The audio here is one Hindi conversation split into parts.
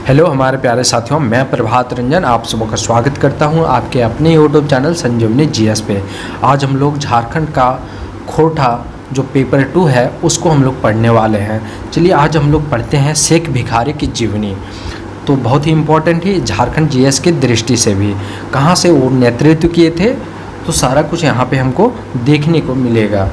हेलो हमारे प्यारे साथियों, मैं प्रभात रंजन आप सबों का स्वागत करता हूं आपके अपने यूट्यूब चैनल संजीवनी जीएस पे। आज हम लोग झारखंड का खोटा जो पेपर 2 है उसको हम लोग पढ़ने वाले हैं। चलिए आज हम लोग पढ़ते हैं शेख भिखारी की जीवनी। तो बहुत ही इम्पोर्टेंट है झारखंड जीएस की दृष्टि से भी, कहाँ से वो नेतृत्व किए थे तो सारा कुछ यहाँ पे हमको देखने को मिलेगा।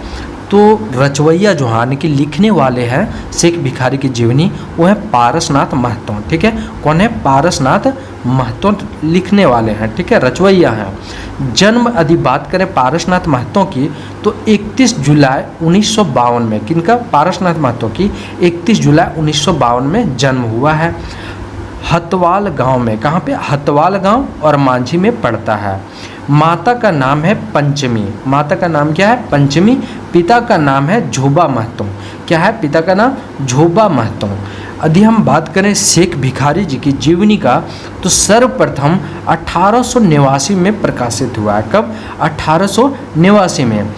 तो रचवैया जो यानी कि लिखने वाले हैं शेख भिखारी की जीवनी, वो है पारसनाथ महतो। ठीक है, कौन है? पारसनाथ महतो लिखने वाले हैं। ठीक है, रचवैया हैं। जन्म यदि बात करें पारसनाथ महतो की तो 31 जुलाई 1952 में, किनका? पारसनाथ महतो की 31 जुलाई 1952 में जन्म हुआ है। हतवाल गांव में, कहाँ पे? हतवाल गांव और मांझी में पड़ता है। माता का नाम है पंचमी। माता का नाम क्या है? पंचमी। पिता का नाम है झोबा महतो। क्या है पिता का नाम? झोबा महतो। यदि हम बात करें शेख भिखारी जी की जीवनी का तो सर्वप्रथम 1889 में प्रकाशित हुआ है। कब? 1889 में।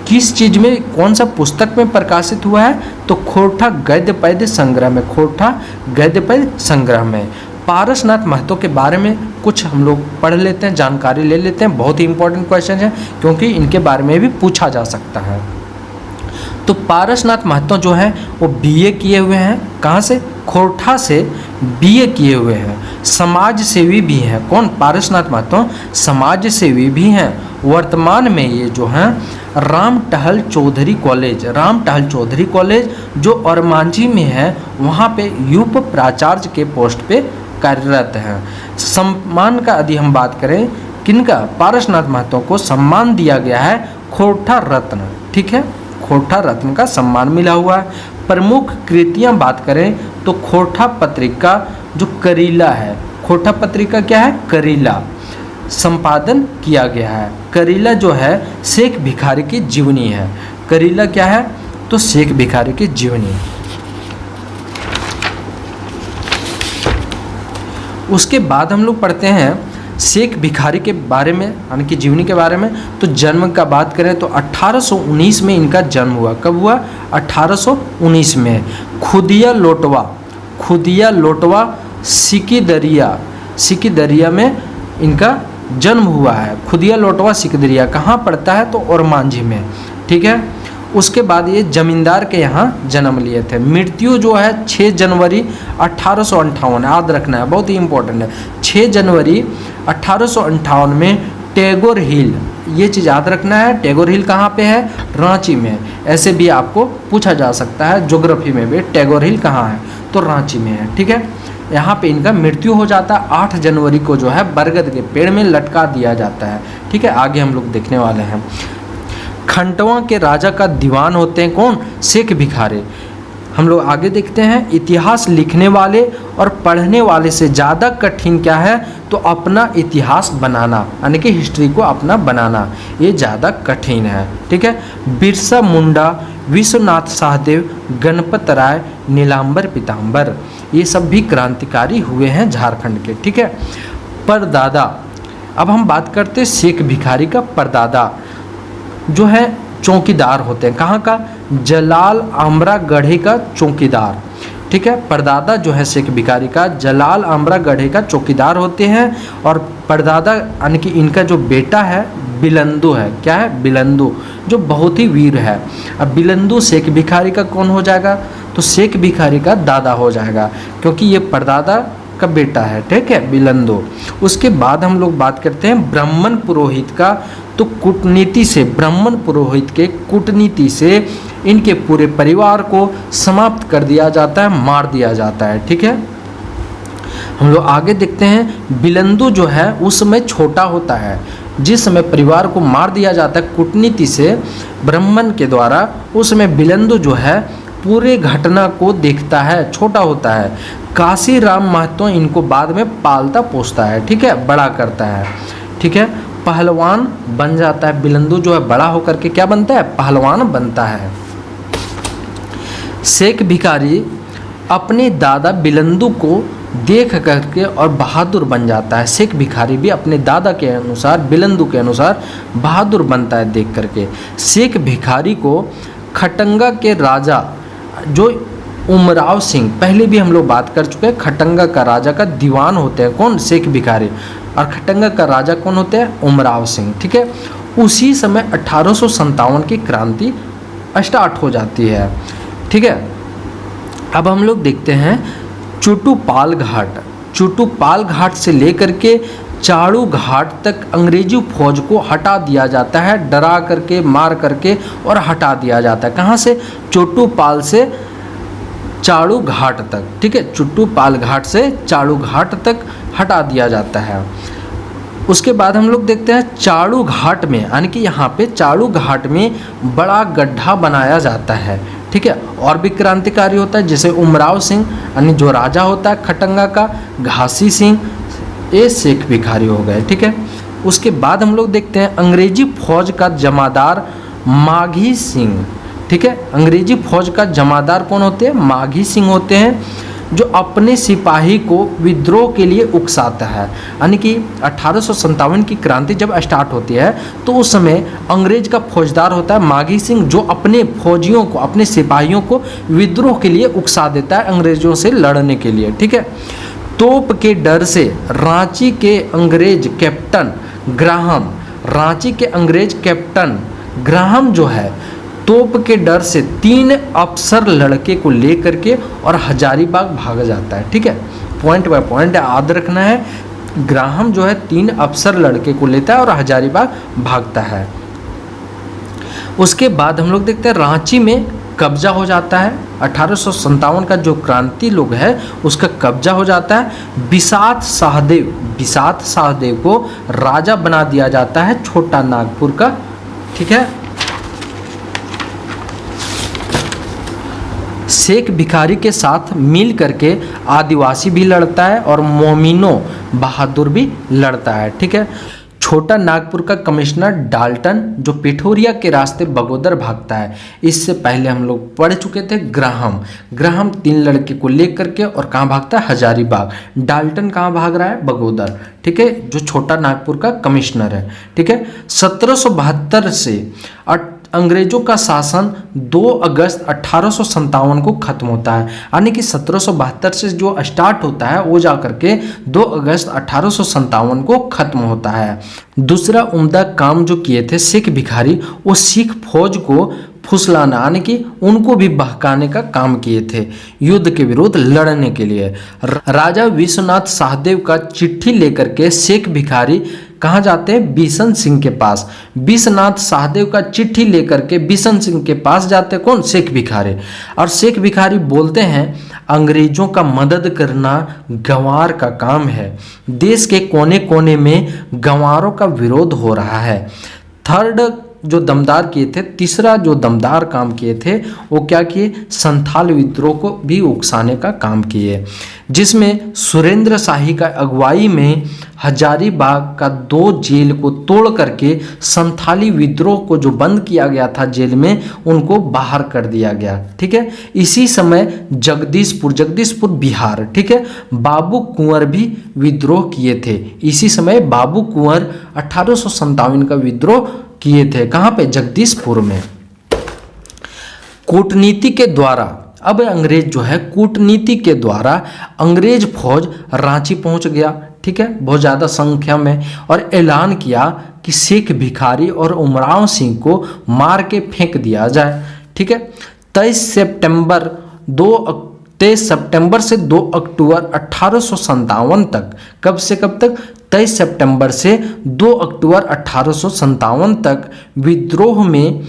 किस चीज़ में, कौन सा पुस्तक में प्रकाशित हुआ है? तो खोरठा गद्य पद्य संग्रह में। खोरठा गद्य पद्य संग्रह में। पारसनाथ महतो के बारे में कुछ हम लोग पढ़ लेते हैं, जानकारी ले लेते हैं। बहुत ही इंपॉर्टेंट क्वेश्चन है क्योंकि इनके बारे में भी पूछा जा सकता है। तो पारसनाथ महतो जो है वो बीए किए हुए हैं। कहाँ से? खोरठा से बीए किए हुए हैं। समाज सेवी भी हैं। कौन? पारसनाथ महतो समाज सेवी भी हैं। वर्तमान में ये जो हैं राम टहल चौधरी कॉलेज, राम टहल चौधरी कॉलेज जो औरमांझी में है, वहाँ पे यूप प्राचार्य के पोस्ट पे कार्यरत हैं। सम्मान का यदि हम बात करें, किनका? पारसनाथ महतो को सम्मान दिया गया है खोरठा रत्न। ठीक है, खोरठा रत्न का सम्मान मिला हुआ है। प्रमुख कृतियाँ बात करें तो खोरठा पत्रिका जो करीला है, खोरठा पत्रिका क्या है? करीला संपादन किया गया है। करीला जो है शेख भिखारी की जीवनी है। करीला क्या है? तो शेख भिखारी की जीवनी। उसके बाद हम लोग पढ़ते हैं शेख भिखारी के बारे में, यानी कि जीवनी के बारे में। तो जन्म का बात करें तो 1819 में इनका जन्म हुआ। कब हुआ? 1819 में। खुदिया लोटवा, खुदिया लोटवा सिकीदरिया में इनका जन्म हुआ है। खुदिया लोटवा सिकीदरिया कहाँ पड़ता है? तो औरमांझी में। ठीक है, उसके बाद ये जमींदार के यहाँ जन्म लिए थे। मृत्यु जो है 6 जनवरी 1858, याद रखना है, बहुत ही इंपॉर्टेंट है। 6 जनवरी 1858 में टैगोर हिल, ये चीज़ याद रखना है। टैगोर हिल कहाँ पे है? रांची में। ऐसे भी आपको पूछा जा सकता है ज्योग्राफी में भी, टैगोर हिल कहाँ है? तो रांची में है। ठीक है, यहाँ पे इनका मृत्यु हो जाता है। 8 जनवरी को जो है बरगद के पेड़ में लटका दिया जाता है। ठीक है, आगे हम लोग देखने वाले हैं। खंडवा के राजा का दीवान होते हैं कौन? शेख भिखारी। हम लोग आगे देखते हैं। इतिहास लिखने वाले और पढ़ने वाले से ज़्यादा कठिन क्या है? तो अपना इतिहास बनाना, यानी कि हिस्ट्री को अपना बनाना, ये ज़्यादा कठिन है। ठीक है, बिरसा मुंडा, विश्वनाथ सहदेव, गणपत राय, नीलांबर पीताम्बर, ये सब भी क्रांतिकारी हुए हैं झारखंड के। ठीक है, परदादा। अब हम बात करते हैं शेख भिखारी का परदादा जो है चौकीदार होते हैं। कहाँ का? जलाल आमरा गढ़े का चौकीदार। ठीक है, परदादा जो है शेख भिखारी का जलाल आमरा गढ़े का चौकीदार होते हैं। और परदादा यानी कि इनका जो बेटा है बिलंदु है। क्या है? बिलंदु, जो बहुत ही वीर है। अब बिलंदु शेख भिखारी का कौन हो जाएगा? तो शेख भिखारी का दादा हो जाएगा क्योंकि ये परदादा का बेटा है। ठीक है, बिलंदु। उसके बाद हम लोग बात करते हैं ब्राह्मण पुरोहित का। तो कूटनीति से, ब्राह्मण पुरोहित के कूटनीति से इनके पूरे परिवार को समाप्त कर दिया जाता है, मार दिया जाता है। ठीक है, हम लोग आगे देखते हैं। बिलंदु जो है उस समय छोटा होता है, जिस समय परिवार को मार दिया जाता है कूटनीति से ब्राह्मण के द्वारा, उस समय बिलंदु जो है पूरे घटना को देखता है, छोटा होता है। काशीराम महतो इनको बाद में पालता पोसता है। ठीक है, बड़ा करता है। ठीक है, पहलवान बन जाता है। बिलंदु जो है बड़ा होकर के क्या बनता है? पहलवान बनता है। शेख भिखारी अपने दादा बिलंदु को देख करके और बहादुर बन जाता है। शेख भिखारी भी अपने दादा के अनुसार, बिलंदु के अनुसार बहादुर बनता है देख करके। शेख भिखारी को खटंगा के राजा जो उमराव सिंह, पहले भी हम लोग बात कर चुके हैं, खटंगा का राजा का दीवान होते हैं कौन, शेख भिखारी, और खटंगा का राजा कौन होते हैं, उमराव सिंह। ठीक है, उसी समय 1857 की क्रांति स्टार्ट हो जाती है। ठीक है, अब हम लोग देखते हैं चुटुपाल घाट। चुटुपाल घाट से लेकर के चाड़ू घाट तक अंग्रेजी फौज को हटा दिया जाता है, डरा करके, मार करके और हटा दिया जाता है। कहाँ से, चुटुपाल से चाड़ू घाट तक। ठीक है, चुटुपाल घाट से चाड़ू घाट तक हटा दिया जाता है। उसके बाद हम लोग देखते हैं चाड़ू घाट में, यानी कि यहाँ पे चाड़ू घाट में बड़ा गड्ढा बनाया जाता है। ठीक है, और भी क्रांतिकारी होता है, जैसे उमराव सिंह यानी जो राजा होता है खटंगा का, घासी सिंह, ये शेख भिखारी हो गए। ठीक है, उसके बाद हम लोग देखते हैं अंग्रेजी फौज का जमादार माघी सिंह। ठीक है, अंग्रेजी फौज का जमादार कौन होते हैं, माघी सिंह होते हैं, जो अपने सिपाही को विद्रोह के लिए उकसाता है। यानी कि 1857 की क्रांति जब स्टार्ट होती है तो उस समय अंग्रेज का फौजदार होता है माघी सिंह, जो अपने फौजियों को, अपने सिपाहियों को विद्रोह के लिए उकसा देता है अंग्रेजों से लड़ने के लिए। ठीक है, तोप के डर से रांची के अंग्रेज कैप्टन ग्राहम, रांची के अंग्रेज कैप्टन ग्राहम जो है, तोप के डर से 3 अफसर लड़के को लेकर के और हजारीबाग भाग जाता है। ठीक है, पॉइंट बाय पॉइंट याद रखना है। ग्राहम जो है 3 अफसर लड़के को लेता है और हजारीबाग भागता है। उसके बाद हम लोग देखते हैं रांची में कब्जा हो जाता है। 1857 का जो क्रांति लोग है उसका कब्जा हो जाता है। बिसात शाहदेव को राजा बना दिया जाता है छोटा नागपुर का। ठीक है, शेख भिखारी के साथ मिल करके आदिवासी भी लड़ता है और मोमिनो बहादुर भी लड़ता है। ठीक है, छोटा नागपुर का कमिश्नर डाल्टन जो पिठोरिया के रास्ते बगोदर भागता है, इससे पहले हम लोग पढ़ चुके थे। ग्राहम 3 लड़के को लेकर के और कहाँ भागता है, हजारीबाग। डाल्टन कहाँ भाग रहा है, बगोदर। ठीक है, जो छोटा नागपुर का कमिश्नर है। ठीक है, 1772 से अंग्रेजों का शासन 2 अगस्त 1857 को खत्म होता है। यानी कि 1772 से जो स्टार्ट होता है वो जाकर के 2 अगस्त 1857 को खत्म होता है। दूसरा उम्दा काम जो किए थे शेख भिखारी, वो सिख फौज को फुसलाना, यानी कि उनको भी बहकाने का काम किए थे युद्ध के विरुद्ध लड़ने के लिए। राजा विश्वनाथ शाहदेव का चिट्ठी लेकर के शेख भिखारी कहाँ जाते हैं, बिशन सिंह के पास। विश्वनाथ शाहदेव का चिट्ठी लेकर के बिशन सिंह के पास जाते कौन, शेख भिखारी। और शेख भिखारी बोलते हैं अंग्रेजों का मदद करना गंवार का काम है, देश के कोने कोने में गंवारों का विरोध हो रहा है। थर्ड जो दमदार किए थे, तीसरा जो दमदार काम किए थे वो क्या किए, संथाल विद्रोह को भी उकसाने का काम किए, जिसमें सुरेंद्र शाही का अगुवाई में हजारीबाग का 2 जेल को तोड़ करके संथाली विद्रोह को जो बंद किया गया था जेल में, उनको बाहर कर दिया गया। ठीक है, इसी समय जगदीशपुर बिहार, ठीक है, बाबू कुंवर भी विद्रोह किए थे। इसी समय बाबू कुंवर 1857 का विद्रोह किए थे। कहाँ पे, जगदीशपुर में। कूटनीति के द्वारा, अब अंग्रेज जो है कूटनीति के द्वारा अंग्रेज फौज रांची पहुंच गया। ठीक है, बहुत ज़्यादा संख्या में, और ऐलान किया कि शेख भिखारी और उमराव सिंह को मार के फेंक दिया जाए। ठीक है, 23 सितंबर से 2 अक्टूबर 1857 तक, कब से कब तक, 23 सितंबर से 2 अक्टूबर 1857 तक विद्रोह में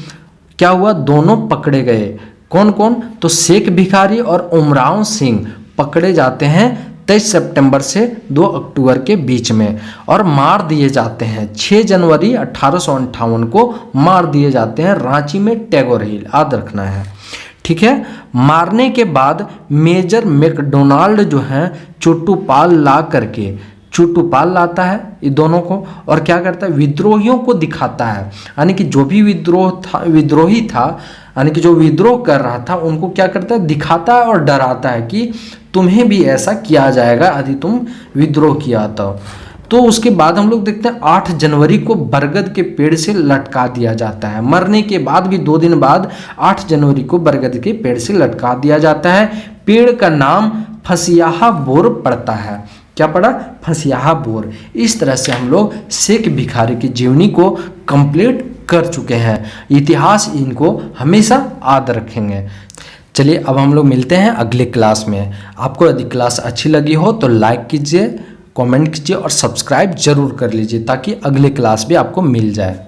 क्या हुआ, दोनों पकड़े गए। कौन कौन, तो शेख भिखारी और उमराव सिंह पकड़े जाते हैं 23 सितंबर से 2 अक्टूबर के बीच में और मार दिए जाते हैं। 6 जनवरी 1858 को मार दिए जाते हैं रांची में टैगोर हिल, याद रखना है। ठीक है, मारने के बाद मेजर मैकडोनाल्ड जो है चुटुपाल लाता है ये दोनों को, और क्या करता है, विद्रोहियों को दिखाता है। यानी कि जो भी विद्रोही था, यानी कि जो विद्रोह कर रहा था, उनको क्या करता है, दिखाता है और डराता है कि तुम्हें भी ऐसा किया जाएगा यदि तुम विद्रोह किया तो। तो उसके बाद हम लोग देखते हैं 8 जनवरी को बरगद के पेड़ से लटका दिया जाता है। मरने के बाद भी 2 दिन बाद 8 जनवरी को बरगद के पेड़ से लटका दिया जाता है। पेड़ का नाम फसियाहा बोर पड़ता है। क्या पड़ा? फसियाहा बोर। इस तरह से हम लोग शेख भिखारी की जीवनी को कंप्लीट कर चुके हैं। इतिहास इनको हमेशा याद रखेंगे। चलिए अब हम लोग मिलते हैं अगले क्लास में। आपको यदि क्लास अच्छी लगी हो तो लाइक कीजिए, कमेंट कीजिए और सब्सक्राइब जरूर कर लीजिए ताकि अगले क्लास भी आपको मिल जाए।